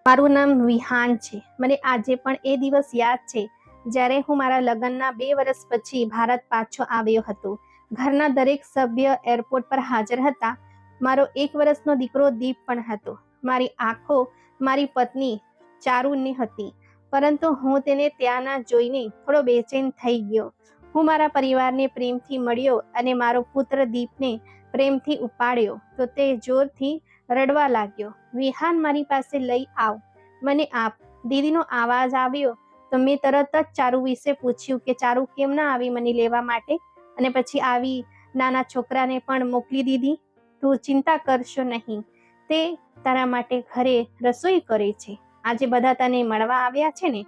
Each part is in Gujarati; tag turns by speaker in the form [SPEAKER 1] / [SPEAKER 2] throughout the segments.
[SPEAKER 1] મારું નામ વિહાન છે. મને આજે પણ એ દિવસ યાદ છે જ્યારે હું મારા લગ્નના 2 વર્ષ પછી ભારત પાછો આવ્યો હતો. ઘરના દરેક સભ્ય એરપોર્ટ પર હાજર હતા. મારો 1 વર્ષનો દીકરો દીપ પણ હતો. મારી આંખો મારી પત્ની ચારુની હતી, પરંતુ હું તેને ત્યાં ના જોઈને થોડો બેચેન થઈ ગયો. હું મારા પરિવારને પ્રેમથી મળ્યો અને મારો પુત્ર દીપને પ્રેમથી ઉપાડ્યો તો તે જોરથી રડવા લાગ્યો. વિહાન, મારી પાસે લઈ આવ, મને આપ. દીદીનો અવાજ આવ્યો તો મેં તરત જ ચારુ વિશે પૂછ્યું કે ચારુ કેમ ના આવી મને લેવા માટે, અને પછી આવી નાના છોકરાને પણ મોકલી દીધી. તું ચિંતા કરશો નહીં, તે તારા માટે ઘરે રસોઈ કરે છે. આજે બધા તને મળવા આવ્યા છે ને,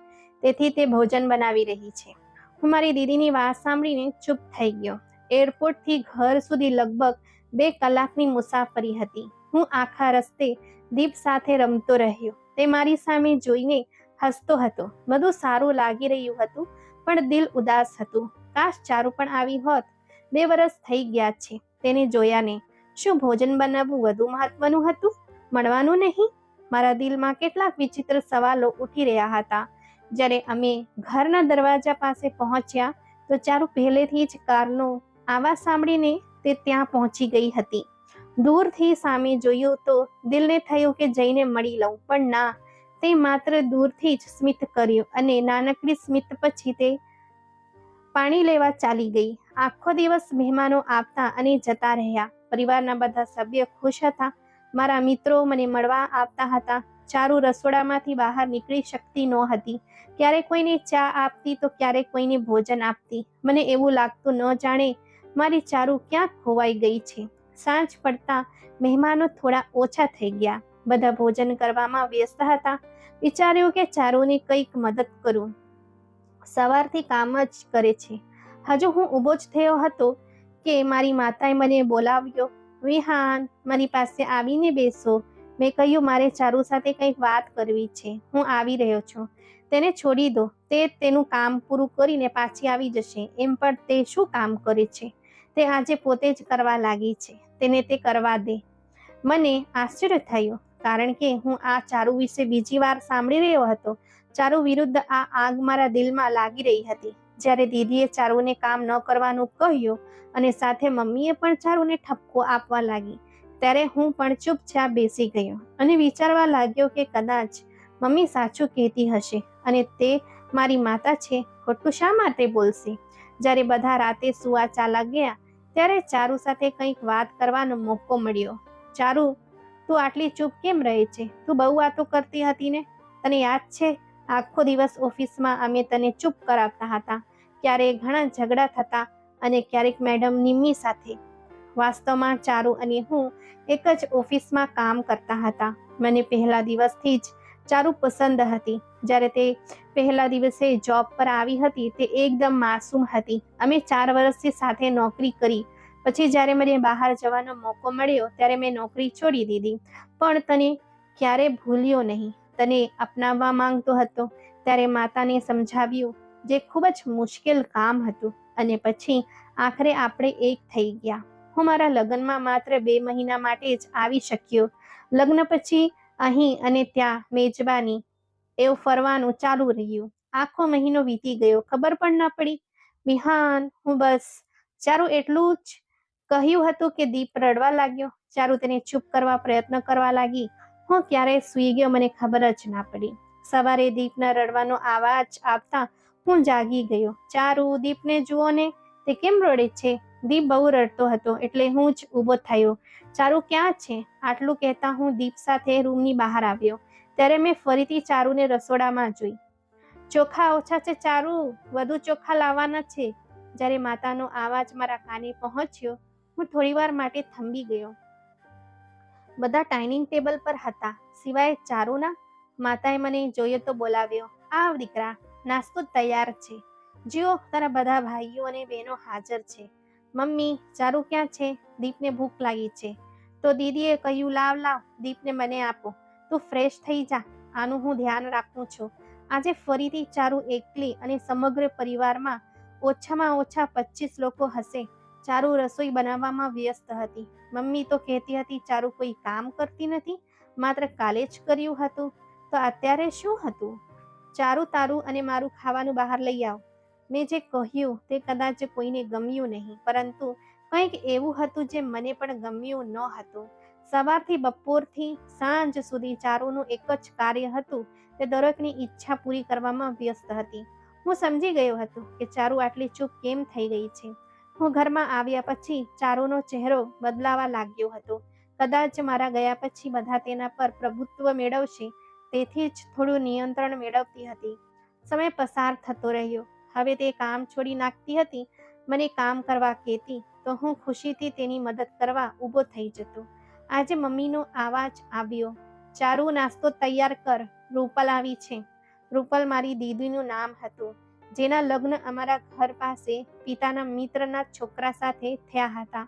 [SPEAKER 1] તેથી તે ભોજન બનાવી રહી છે. હું મારી દીદીની વાત સાંભળીને ચૂપ થઈ ગયો. એરપોર્ટથી ઘર સુધી લગભગ 2 કલાકની મુસાફરી હતી. હું આખા રસ્તે દીપ સાથે રમતો રહ્યો. તે મારી સામે જોઈને હસતો હતો. બધું સારું લાગી રહ્યું હતું, પણ દિલ ઉદાસ હતું. કાશ ચારુ પણ આવી હોત. 2 વર્ષ થઈ ગયા છે તેને જોયા ને. શું ભોજન બનાવવું વધુ મહત્વનું હતું, મળવાનું નહીં? મારા દિલમાં કેટલાક વિચિત્ર સવાલો ઉઠી રહ્યા હતા. જ્યારે અમે ઘરના દરવાજા પાસે પહોંચ્યા તો ચારુ પહેલેથી જ કારનો આવાજ સાંભળીને તે ત્યાં પહોંચી ગઈ હતી. દૂરથી સામે જોયું તો દિલને થયું કે જઈને મળી લઉં, પણ ના, તે માત્ર દૂરથી જ સ્મિત કર્યું અને નાનકડી સ્મિત પછી તે પાણી લેવા ચાલી ગઈ. આખો દિવસ મહેમાનો આવતા અને જતા રહ્યા. પરિવારના બધા સભ્યો ખુશ હતા. મારા મિત્રો મને મળવા આવતા હતા. ચારુ રસોડામાંથી બહાર નીકળી શકતી નહોતી. ક્યારેક કોઈને ચા આપતી તો ક્યારેક કોઈને ભોજન આપતી. મને એવું લાગતું ન જાણે મારી ચારુ ક્યાંક ખોવાઈ ગઈ છે. સાંજ પડતા મહેમાનો થોડા ઓછા થઈ ગયા. બધા ભોજન કરવામાં વ્યસ્ત હતા. વિચાર્યું કે ચારુને કંઈક મદદ કરું. સવારથી કામ જ કરે છે. હજુ હું ઊભો જ થયો હતો કે મારી માતાએ મને બોલાવ્યો. વિહાન, મારી પાસે આવીને બેસો. મેં કહ્યું, મારે ચારુ સાથે કંઈક વાત કરવી છે. હું આવી રહ્યો છું. તેને છોડી દો. તે તેનું કામ પૂરું કરીને પાછી આવી જશે. એમ પણ તે શું કામ કરે છે? તે આજે પોતે જ કરવા લાગી છે. તેને તે કરવા દે. મને આશ્ચર્ય થયું, કારણ કે હું આ ચારુ વિશે બીજી વાર સાંભળી રહ્યો હતો. ચારુ વિરુદ્ધ આ આગ મારા દિલમાં લાગી રહી હતી. જ્યારે દીદીએ ચારુને કામ ન કરવાનું કહ્યું અને સાથે મમ્મીએ પણ ચારુને ઠપકો આપવા લાગી, ત્યારે હું પણ ચૂપચાપ બેસી ગયો અને વિચારવા લાગ્યો કે કદાચ મમ્મી સાચું કહેતી હશે અને તે મારી માતા છે. ખોટું શા માટે બોલશે? જ્યારે બધા રાતે સુવા ચાલા ગયા ત્યારે ચારુ સાથે કંઈક વાત કરવાનો મોકો મળ્યો. ચારુ, તું આટલી ચૂપ કેમ રહે છે? તું બહુ વાતો કરતી હતી ને? તને યાદ છે, આખો દિવસ ઓફિસમાં અમે તને ચૂપ કરાવતા હતા. ક્યારેક ઘણા ઝઘડા થતા અને ક્યારેક મેડમ નિમ્મી સાથે. વાસ્તવમાં ચારુ અને હું એક જ ઓફિસમાં કામ કરતા હતા. મને પહેલા દિવસથી જ ચારુ પસંદ હતી. જ્યારે તે પહેલા દિવસે જોબ પર આવી હતી તે એકદમ માસૂમ હતી. અમે 4 વર્ષથી સાથે નોકરી કરી. પછી જ્યારે મને બહાર જવાનો મોકો મળ્યો ત્યારે મેં નોકરી છોડી દીધી. પણ તને ક્યારે ભૂલ્યો નહીં. તને અપનાવવા માંગતો હતો. ત્યારે માતાને સમજાવ્યું, જે ખૂબ જ મુશ્કેલ કામ હતું, અને પછી આખરે આપણે એક થઈ ગયા. હું મારા લગ્નમાં માત્ર 2 મહિના માટે જ આવી શક્યો. લગ્ન પછી અહીં અને ત્યાં મેજબાની એવું ફરવાનું ચાલુ રહ્યું. આખો મહિનો વીતી ગયો, ખબર પણ ન પડી. વિહાન, હું બસ. ચારુ એટલું જ કહ્યું હતું કે દીપ રડવા લાગ્યો. ચારુ તેને ચૂપ કરવા પ્રયત્ન કરવા લાગી. હું ક્યારે સૂઈ ગયો મને ખબર જ ના પડી. સવારે દીપના રડવાનો અવાજ આવતા હું જાગી ગયો. ચારુ, દીપને જુઓ ને, તે કેમ રડે છે? દીપ બહુ રડતો હતો એટલે હું જ ઊભો થયો. ચારુ ક્યાં છે? આટલું કહેતા હું દીપ સાથે રૂમની બહાર આવ્યો. ત્યારે મેં ફરીથી ચારુને રસોડામાં જોઈ. ચોખા ઓછા છે ચારુ, વધુ ચોખા લાવવાના છે. જ્યારે માતાનો અવાજ મારા કાને પહોંચ્યો હું થોડીવાર માટે થંભી ગયો. બધા ડાઇનિંગ ટેબલ પર હતા, સિવાય ચારુના. માતાએ મને જોયો તો બોલાવ્યો, આવ દીકરા, નાસ્તો તૈયાર છે. જુઓ, તારા બધા ભાઈઓ અને બહેનો હાજર છે. મમ્મી, ચારુ ક્યાં છે? દીપને ભૂખ લાગી છે. તો દીદીએ કહ્યું, લાવ લાવ, દીપને મને આપો. તું ફ્રેશ થઈ જા, આનું હું ધ્યાન રાખું છું. આજે ફરીથી ચારુ એકલી અને સમગ્ર પરિવારમાં ઓછામાં ઓછા 25 લોકો હશે. ચારુ રસોઈ બનાવવામાં વ્યસ્ત હતી. મમ્મી તો કહેતી હતી ચારુ કોઈ કામ કરતી નથી, માત્ર કાલે જ કર્યું હતું. તો અત્યારે શું હતું? ચારુ, તારું અને મારું ખાવાનું બહાર લઈ આવ. મેં જે કહ્યું તે કદાચ કોઈને ગમ્યું નહીં, પરંતુ કંઈક એવું હતું જે મને પણ ગમ્યું ન હતું. સવારથી બપોરથી સાંજ સુધી ચારુનું એક જ કાર્ય હતું, તે દરેકની ઈચ્છા પૂરી કરવામાં વ્યસ્ત હતી. હું સમજી ગયો હતો કે ચારુ આટલી ચૂપ કેમ થઈ ગઈ છે. હું ઘરમાં આવ્યા પછી ચારુનો ચહેરો બદલાવા લાગ્યો હતો. કદાચ મારા ગયા પછી બધા તેના પર પ્રભુત્વ મેળવશે, તેથી જ થોડું નિયંત્રણ મેળવતી હતી. સમય પસાર થતો રહ્યો. હવે તે કામ છોડી નાખતી હતી. મને કામ કરવા કહેતી તો હું ખુશીથી તેની મદદ કરવા ઊભો થઈ જતો. આજે મમ્મીનો અવાજ આવ્યો, ચારુ નાસ્તો તૈયાર કર, રૂપલ આવી છે. રૂપલ મારી દીદીનું નામ હતું, જેના લગ્ન અમારા ઘર પાસે પિતાના મિત્રના છોકરા સાથે થયા હતા.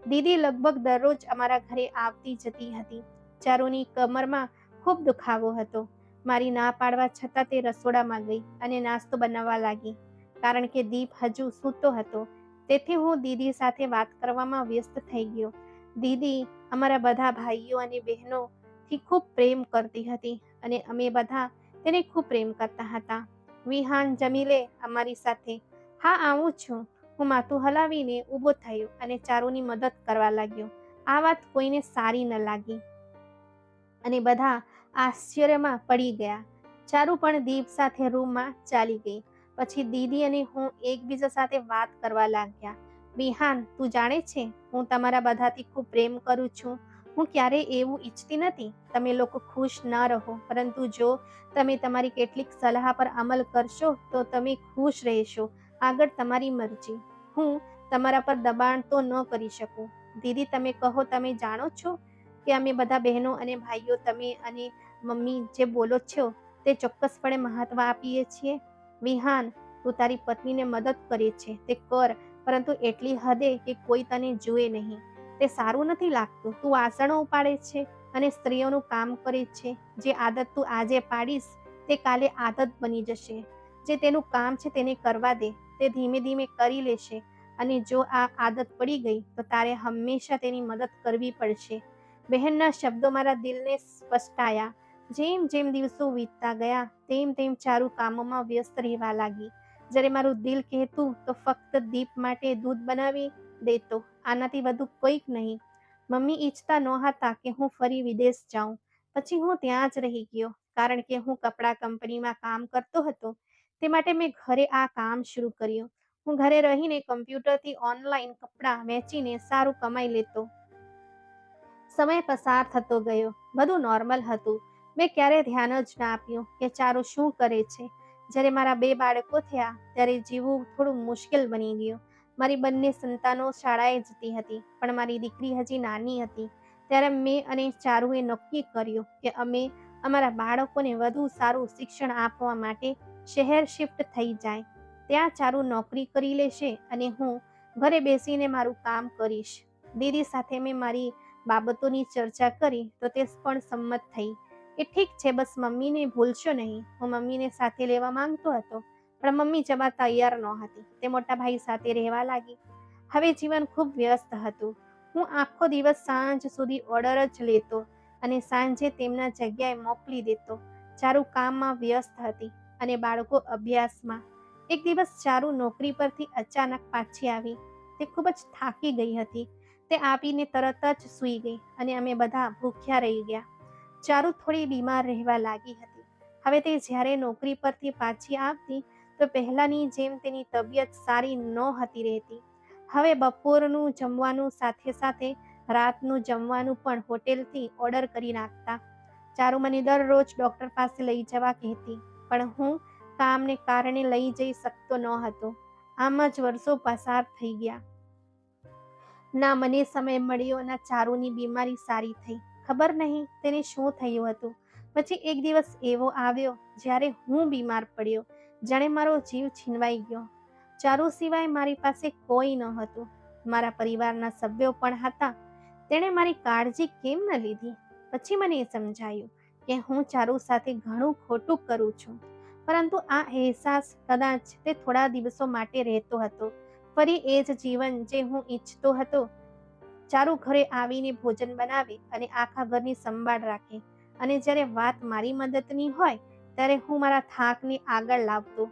[SPEAKER 1] દીદી લગભગ દરરોજ અમારા ઘરે આવતી જતી હતી. ચારુની કમરમાં ખૂબ દુખાવો હતો. મારી ના પાડવા છતાં તે રસોડામાં ગઈ અને નાસ્તો બનાવવા લાગી. કારણ કે દીપ હજુ સૂતો હતો, તેથી હું દીદી સાથે વાત કરવામાં વ્યસ્ત થઈ ગયો. દીદી અમારા બધા ભાઈઓ અને બહેનોથી ખૂબ પ્રેમ કરતી હતી અને અમે બધા તેને ખૂબ પ્રેમ કરતા હતા. વિહાન જમી લે અમારી સાથે. હા, આવું છું. હું માથું હલાવીને ઊભો થયો અને ચારુની મદદ કરવા લાગ્યો. આ વાત કોઈને સારી ન લાગી અને બધા આશ્ચર્યમાં પડી ગયા. ચારુ પણ દીપ સાથે રૂમમાં ચાલી ગઈ. પછી દીદી અને હું એકબીજા સાથે વાત કરવા લાગ્યા. વિહાન, તું જાણે છે, હું તમારા બધાથી ખૂબ પ્રેમ કરું છું. હું ક્યારેય એવું ઈચ્છતી નથી તમે લોકો ખુશ ન રહો, પરંતુ જો તમે તમારી કેટલીક સલાહ પર અમલ કરશો તો તમે ખુશ રહેશો. આગળ તમારી મરજી. હું તમારા પર દબાણ તો ન કરી શકું. દીદી, તમે કહો. તમે જાણો છો કે અમે બધા બહેનો અને ભાઈઓ તમે અને મમ્મી જે બોલો છો તે ચોક્કસપણે મહત્વ આપીએ છીએ. વિહાન, તું તારી પત્નીને મદદ કરે છે તે કર, પરંતુ એટલી હદે કે કોઈ તને જુએ નહીં. તે સારું નથી લાગતું. તું વાસણો ઉપાડે છે અને સ્ત્રીઓનું કામ કરે છે. જે આદત તું આજે પાડીશ તે કાલે આદત બની જશે. જે તેનું કામ છે તેને કરવા દે, તે ધીમે ધીમે કરી લેશે. અને જો આ આદત પડી ગઈ તો તારે હંમેશા તેની મદદ કરવી પડશે. બહેનના શબ્દો મારા દિલને સ્પષ્ટાયા. જેમ જેમ દિવસો વીતતા ગયા તેમ તેમ ચારુ કામોમાં વ્યસ્ત રહેવા લાગી. જ્યારે મારું દિલ કહેતું તો ફક્ત દીપ માટે દૂધ બનાવી દેતો, આનાથી વધુ કંઈક નહીં. મમ્મી ઈચ્છતા નહોતા કે હું ફરી વિદેશ જાઉં. પછી હું ત્યાં જ રહી ગયો. કારણ કે હું કપડાં કંપનીમાં કામ કરતો હતો, તે માટે મેં ઘરે આ કામ શરૂ કર્યું. હું ઘરે રહીને કમ્પ્યુટરથી ઓનલાઈન કપડાં વેચીને સારું કમાઈ લેતો. સમય પસાર થતો ગયો. બધું નોર્મલ હતું. મેં ક્યારેય ધ્યાન જ ના આપ્યું કે ચારુ શું કરે છે. જ્યારે મારા 2 બાળકો થયા ત્યારે જીવવું થોડું મુશ્કેલ બની ગયું. મારી બંને સંતાનો શાળાએ જતી હતી, પણ મારી દીકરી હજી નાની હતી. ત્યારે મેં અને ચારુએ નક્કી કર્યું કે અમે અમારા બાળકોને વધુ સારું શિક્ષણ આપવા માટે શહેર શિફ્ટ થઈ જાય. ત્યાં ચારુ નોકરી કરી લેશે અને હું ઘરે બેસીને મારું કામ કરીશ. દીદી સાથે મેં મારી બાબતોની ચર્ચા કરી તો તે પણ સંમત થઈ. એ ઠીક છે, બસ મમ્મીને ભૂલશો નહીં. હું મમ્મીને સાથે લેવા માંગતો હતો, પણ મમ્મી જવા તૈયાર નહોતી. તે મોટા ભાઈ સાથે રહેવા લાગી. હવે જીવન ખૂબ વ્યસ્ત હતું. હું આખો દિવસ સાંજ સુધી ઓર્ડર જ લેતો અને સાંજે તેમના જગ્યાએ મોકલી દેતો. ચારુ કામમાં વ્યસ્ત હતી અને બાળકો અભ્યાસમાં. એક દિવસ ચારુ નોકરી પરથી અચાનક પાછી આવી. તે ખૂબ જ થાકી ગઈ હતી. તે આવીને તરત જ સૂઈ ગઈ અને અમે બધા ભૂખ્યા રહી ગયા. ચારુ થોડી બીમાર રહેવા લાગી હતી. હવે તે જ્યારે નોકરી પરથી પાછી આવતી તો પહેલાની જેમ તેની તબિયત સારી નહોતી રહેતી. હવે બપોરનું જમવાનું સાથે સાથે રાતનું જમવાનું પણ હોટેલથી ઓર્ડર કરી નાખતા. ચારુ મને દરરોજ ડૉક્ટર પાસે લઈ જવા કહેતી, પણ હું કામને કારણે લઈ જઈ શકતો ન હતો. આમ જ વર્ષો પસાર થઈ ગયા. ના મને સમય મળ્યો, ના ચારુની બીમારી સારી થઈ. ખબર નહીં તેને શું થયું હતું. પછી એક દિવસ એવો આવ્યો જ્યારે હું બીમાર પડ્યો, જાણે મારો જીવ છીનવાઈ ગયો. ચારુ સિવાય મારી પાસે કોઈ ન હતું. મારા પરિવારના સભ્યો પણ હતા. તેણે મારી કાળજી કેમ ન લીધી? પછી મને સમજાયું કે હું ચારુ સાથે ઘણું ખોટું કરું છું. પરંતુ આ અહેસાસ કદાચ તે થોડા દિવસો માટે રહેતો હતો. ફરી એ જ જીવન જે હું ઈચ્છતો હતો. ચારુ ઘરે આવીને ભોજન બનાવે અને આખા ઘરની સંભાળ રાખે. અને જ્યારે વાત મારી મદદની હોય ત્યારે હું મારા થાકને આગળ લાવતો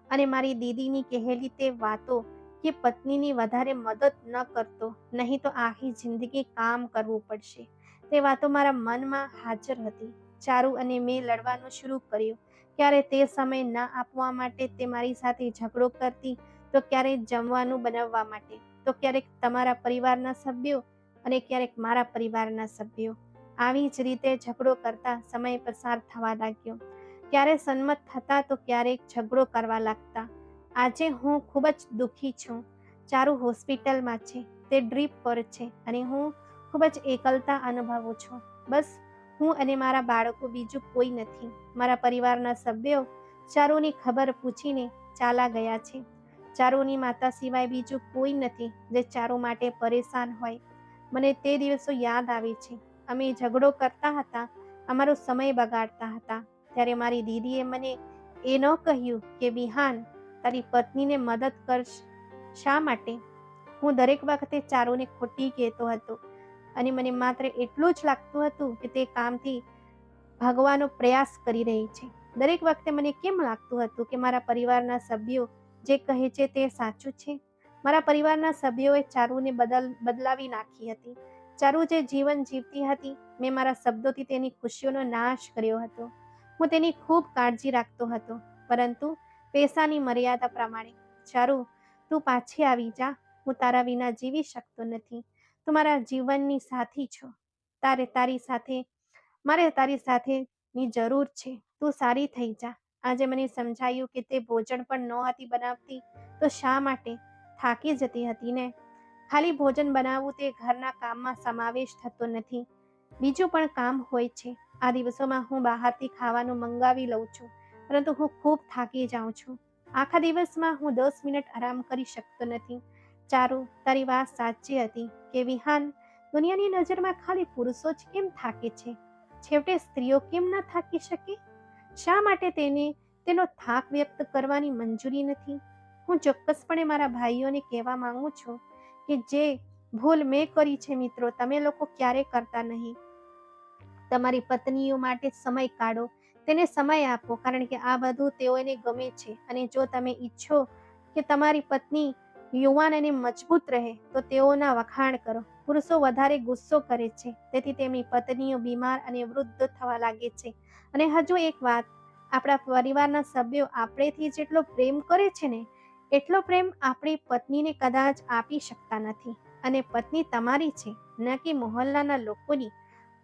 [SPEAKER 1] અને મારી દીદીની કહેલી તે વાતો કે પત્નીની વધારે મદદ ન કરતો, નહીં તો આખી જિંદગી કામ કરવું પડશે, તે વાતો મારા મનમાં હાજર હતી. ચારુ અને મેં લડવાનું શરૂ કર્યું. ક્યારે તે સમય ન આપવા માટે તે મારી સાથે ઝઘડો કરતી, તો ક્યારેક જમવાનું બનાવવા માટે, તો ક્યારેક તમારા પરિવારના સભ્યો અને ક્યારેક મારા પરિવારના સભ્યો. આવી જ રીતે ઝઘડો કરતા સમય પસાર થવા લાગ્યો. ક્યારે સંમત થતા તો ક્યારેક ઝઘડો કરવા લાગતા. આજે હું ખૂબ જ દુઃખી છું. ચારુ હોસ્પિટલમાં છે, તે ડ્રીપ પર છે અને હું ખૂબ જ એકલતા અનુભવું છું. બસ હું અને મારા બાળકો, બીજું કોઈ નથી. મારા પરિવારના સભ્યો ચારુની ખબર પૂછીને ચાલા ગયા છે. ચારુની માતા સિવાય બીજું કોઈ નથી જે ચારુ માટે પરેશાન હોય. મને તે દિવસો યાદ આવે છે. અમે ઝઘડો કરતા હતા, અમારો સમય બગાડતા હતા. ત્યારે મારી દીદીએ મને એ ન કહ્યું કે વિહાન, તારી પત્નીને મદદ કર. શા માટે? હું દરેક વખતે ચારુને ખોટી કહેતો હતો અને મને માત્ર એટલું જ લાગતું હતું કે તે કામથી ભાગવાનો પ્રયાસ કરી રહી છે. દરેક વખતે મને કેમ લાગતું હતું કે મારા પરિવારના સભ્યો જે કહે છે તે સાચું છે. મારા પરિવારના સભ્યોએ ચારુને બદલાવી નાખી હતી. ચારુ જે જીવન જીવતી હતી, મેં મારા શબ્દોથી તેની ખુશીઓનો નાશ કર્યો હતો. હું તેની ખૂબ કાળજી રાખતો હતો, પરંતુ પૈસાની મર્યાદા પ્રમાણે. ચારુ, તું પાછી આવી જા. હું તારા વિના જીવી શકતો નથી. તું મારા જીવનની સાથી છો. મારે તારી સાથેની જરૂર છે. તું સારી થઈ જા. આજે મને સમજાયું કે તે ભોજન પણ નહોતી બનાવતી તો શા માટે? થાકી જતી હતી ને. ખાલી ભોજન બનાવવું તે ઘરના કામમાં સમાવેશ થતો નથી, બીજું પણ કામ હોય છે. આ દિવસોમાં હું બહારથી ખાવાનું મંગાવી લઉં છું, પરંતુ હું ખૂબ થાકી જાઉં છું. આખા દિવસમાં હું 10 મિનિટ આરામ કરી શકતો નથી. ચારુ, તારી વાત સાચી હતી કે વિહાન, દુનિયાની નજરમાં ખાલી પુરુષો જ કેમ થાકે છે? છેવટે સ્ત્રીઓ કેમ ન થાકી શકે? શા માટે તેનો થાક વ્યક્ત કરવાની મંજૂરી નથી? હું ચોક્કસપણે મારા ભાઈઓને કહેવા માંગુ છું કે જે ભૂલ મેં કરી છે, મિત્રો, તમે લોકો ક્યારેય કરતા નહીં. તમારી પત્નીઓ માટે સમય કાઢો, તેને સમય આપો, કારણ કે આ બધું તેઓને ગમે છે. અને જો તમે ઈચ્છો કે તમારી પત્ની યુવાન અને મજબૂત રહે, તો તેઓના વખાણ કરો. પુરુષો વધારે ગુસ્સો કરે છે, તેથી તેમની પત્નીઓ બીમાર અને વૃદ્ધ થવા લાગે છે. અને હજુ એક વાત, આપણા પરિવારના સભ્યો આપણેથી જેટલો પ્રેમ કરે છે ને, એટલો પ્રેમ આપણી પત્નીને કદાચ આપી શકતા નથી. અને પત્ની તમારી છે, ન કે મોહલ્લાના લોકોની.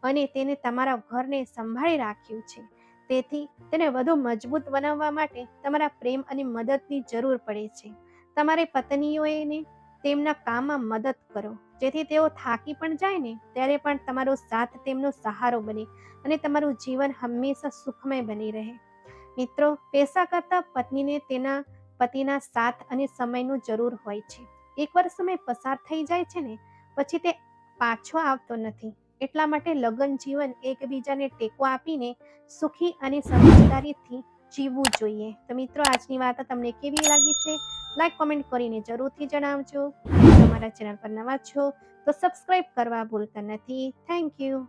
[SPEAKER 1] અને તેને તમારા ઘરને સંભાળી રાખ્યું છે. તેથી તેને વધુ મજબૂત બનાવવા માટે તમારા પ્રેમ અને મદદની જરૂર પડે છે. તમારી પત્નીઓને તેમના કામમાં મદદ કરો, જેથી તેઓ થાકી પણ જાય ને ત્યારે પણ તમારો સાથ તેમનો સહારો બને અને તમારું જીવન હંમેશા સુખમય બની રહે. મિત્રો, પૈસા કરતાં પત્નીને તેના પતિના સાથ અને સમયનું જરૂર હોય છે. એકવાર સમય પસાર થઈ જાય છે ને, પછી તે પાછો આવતો નથી. એટલા માટે લગ્ન જીવન એકબીજાને ટેકો આપીને સુખી અને સમજદારીથી જીવવું જોઈએ. તો મિત્રો, આજની વાત તમને કેવી લાગી છે? લાઈક, કોમેન્ટ કરીને જરૂરથી જણાવજો. તમારા ચેનલ પર નવા છો તો સબસ્ક્રાઇબ કરવા ભૂલતા નથી. Thank you.